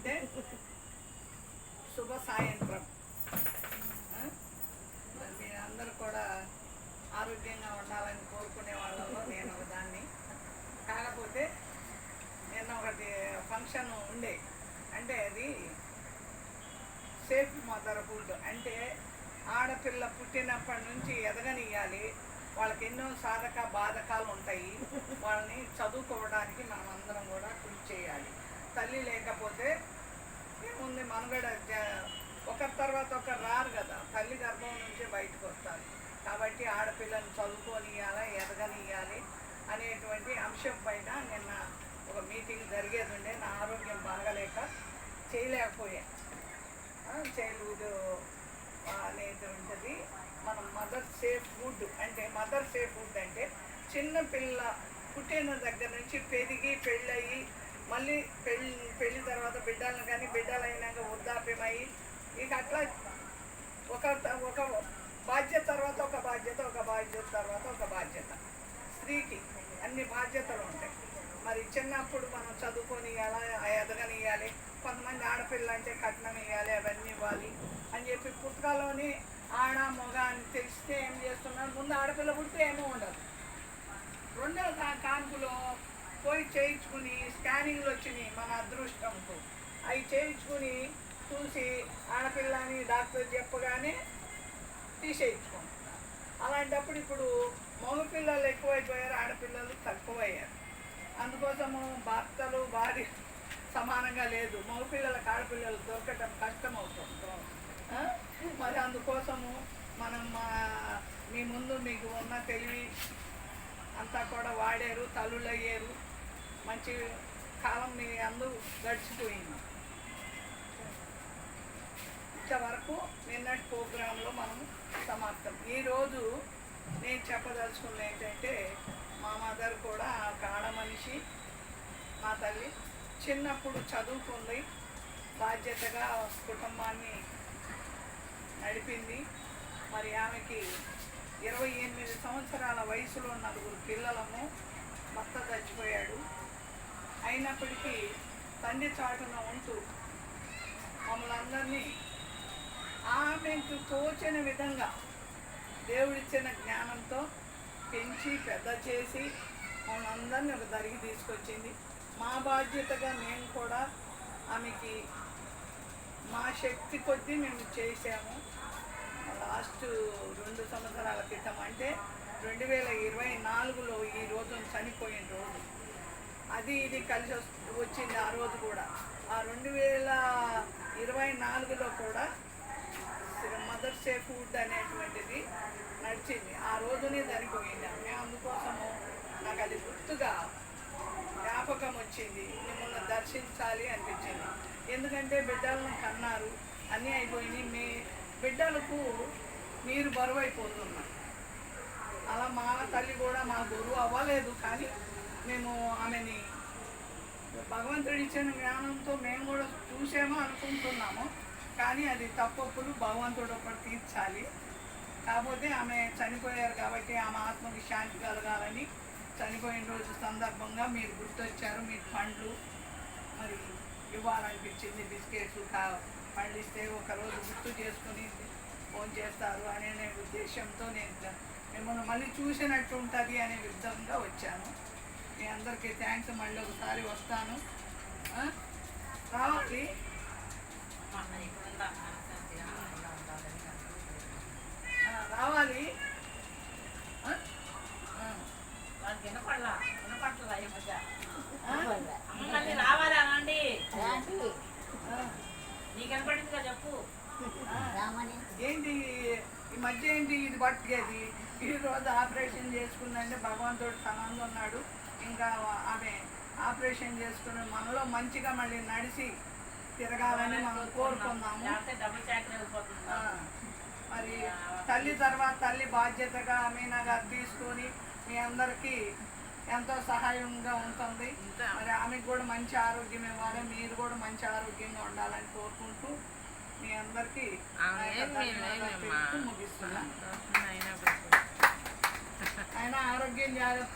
అంటే శుభ సాయంత్రం. మీరందరూ కూడా ఆరోగ్యంగా ఉండాలని కోరుకునే వాళ్ళలో నేను ఒకదాన్ని. కాకపోతే నిన్న ఒకటి ఫంక్షన్ ఉండే, అంటే అది సేఫ్ మదర్హుడ్, అంటే ఆడపిల్ల పుట్టినప్పటి నుంచి ఎదగనియాలి. వాళ్ళకి ఎన్నో సాధక బాధకాలు ఉంటాయి. వాళ్ళని చదువుకోవడానికి మనం అందరం కూడా కృషి చేయాలి. తల్లి లేకపోతే ఏముంది, మనుగడ ఒకరి తర్వాత ఒకరు రారు కదా, తల్లి గర్భం నుంచే బయటకు వస్తారు. కాబట్టి ఆడపిల్లని చదువుకోనియాలి, ఎదగనియాలి అనేటువంటి అంశం పైన నిన్న ఒక మీటింగ్ జరిగేది ఉండే. నా ఆరోగ్యం బాగలేక చేయలేకపోయా. చైల్డ్హుడ్ అనేది ఉంటుంది. మనం మదర్ సేఫ్ ఫుడ్ అంటే చిన్న పిల్ల పుట్టిన దగ్గర నుంచి పెరిగి పెళ్ళయి మళ్ళీ పెళ్ళి తర్వాత బిడ్డలను కానీ బిడ్డలు అయినాక వృద్ధాప్యమయ్యి ఇక అట్లా ఒక బాధ్యత తర్వాత ఒక బాధ్యత తర్వాత ఒక బాధ్యత. స్త్రీకి అన్ని బాధ్యతలు ఉంటాయి. మరి చిన్నప్పుడు మనం చదువుకొని ఎలా ఎదగనియాలి, కొంతమంది ఆడపిల్ల అంటే కట్నం ఇవ్వాలి, అవన్నీ ఇవ్వాలి అని చెప్పి పుస్తకాల్లోని ఆడ మగ అని తెలిస్తే ఏం చేస్తున్నారు, ముందు ఆడపిల్ల పుడితే ఏమో ఉండదు. రెండవ కాన్పులో పోయి చేయించుకుని స్కానింగ్లు వచ్చినాయి మన అదృష్టంతో, అవి చేయించుకుని చూసి ఆడపిల్ల అని డాక్టర్ చెప్పగానే తీసేయించుకుంటున్నారు. అలాంటప్పుడు ఇప్పుడు మగపిల్లలు ఎక్కువైపోయారు, ఆడపిల్లలు తక్కువయ్యారు. అందుకోసము భర్తలు భార్య సమానంగా లేదు, మగపిల్లలకు ఆడపిల్లలు దొరకటం కష్టం అవుతుంది. మరి అందుకోసము మనం మీ ముందు మీకు ఉన్న తెలివి అంతా కూడా వాడారు, తల్లులు అయ్యారు, మంచి కాలం మీ అందరూ గడిచిపోయింది. ఇంతవరకు నిన్నటి ప్రోగ్రాంలో మనం సమాప్తం. ఈరోజు నేను చెప్పదలుచుకున్నది ఏంటంటే, మా మదర్ కూడా ఒక ఆడ మనిషి, మా తల్లి చిన్నప్పుడు చదువుకుంది, బాధ్యతగా కుటుంబాన్ని నడిపింది. మరి ఆమెకి 28 సంవత్సరాల వయసులో 4 పిల్లలము, భర్త చచ్చిపోయాడు. అయినప్పటికీ తండ్రి చాటున ఉంటూ మమ్మల్ని అందరినీ ఆమెకు తోచిన విధంగా దేవుడిచ్చిన జ్ఞానంతో పెంచి పెద్ద చేసి మమ్మల్ని అందరినీ ఒక దరికి తీసుకొచ్చింది. మా బాధ్యతగా మేము కూడా ఆమెకి మా శక్తి కొద్దీ మేము చేసాము. లాస్ట్ 2 సంవత్సరాల క్రితం, అంటే 2024లో ఈ రోజు చనిపోయిన రోజు, అది ఇది కలిసి వచ్చింది. ఆ రోజు కూడా, ఆ 2024లో కూడా మదర్ సేఫ్ ఫుడ్ అనేటువంటిది నడిచింది. ఆ రోజునే చనిపోయింది. మేము అందుకోసము నాకు అది గుర్తుగా జ్ఞాపకం వచ్చింది, మిమ్మల్ని దర్శించాలి అనిపించింది. ఎందుకంటే బిడ్డలను కన్నారు, అన్నీ అయిపోయినాయి, మీ బిడ్డలకు మీరు బరువు అయిపోతున్నారు. అలా మా తల్లి కూడా మా గురువు అవ్వలేదు, కానీ మేము ఆమెని భగవంతుడు ఇచ్చిన జ్ఞానంతో మేము కూడా చూసామో అనుకుంటున్నాము. కానీ అది తప్పప్పుడు భగవంతుడు ఒకటి తీర్చాలి. కాకపోతే ఆమె చనిపోయారు కాబట్టి ఆమె ఆత్మకి శాంతి కలగాలని చనిపోయిన రోజు సందర్భంగా మీరు గుర్తొచ్చారు. మీకు పండ్లు మరి ఇవ్వాలనిపించింది, బిస్కెట్స్ పండ్లు ఇస్తే ఒకరోజు గుర్తు చేసుకుని ఫోన్ చేస్తారు అనే ఉద్దేశంతో నేను మిమ్మల్ని మళ్ళీ చూసినట్టు ఉంటుంది అనే విధంగా వచ్చాను. మీ అందరికీ థ్యాంక్స్. మళ్ళీ ఒకసారి వస్తాను. రావాలి. రావాలి. ఏంటి ఈ మధ్య ఏంటి ఇది పట్టుకేది? ఈరోజు ఆపరేషన్ చేసుకుందంటే భగవంతుడు తనందు ఉన్నాడు. ఇంకా ఆమె ఆపరేషన్ చేసుకుని మనలో మంచిగా మళ్ళీ నడిచి తిరగాలని మనం కోరుకున్నాము. మరి తల్లి తర్వాత తల్లి బాధ్యతగా మీనా గారు తీసుకొని మీ అందరికీ ఎంతో సహాయంగా ఉంటుంది. మరి ఆమెకు కూడా మంచి ఆరోగ్యం ఇవ్వాలి, మీరు కూడా మంచి ఆరోగ్యంగా ఉండాలని కోరుకుంటూ మీ అందరికీ ముగిస్తున్నా. ఆయన ఆరోగ్యం జాగ్రత్త.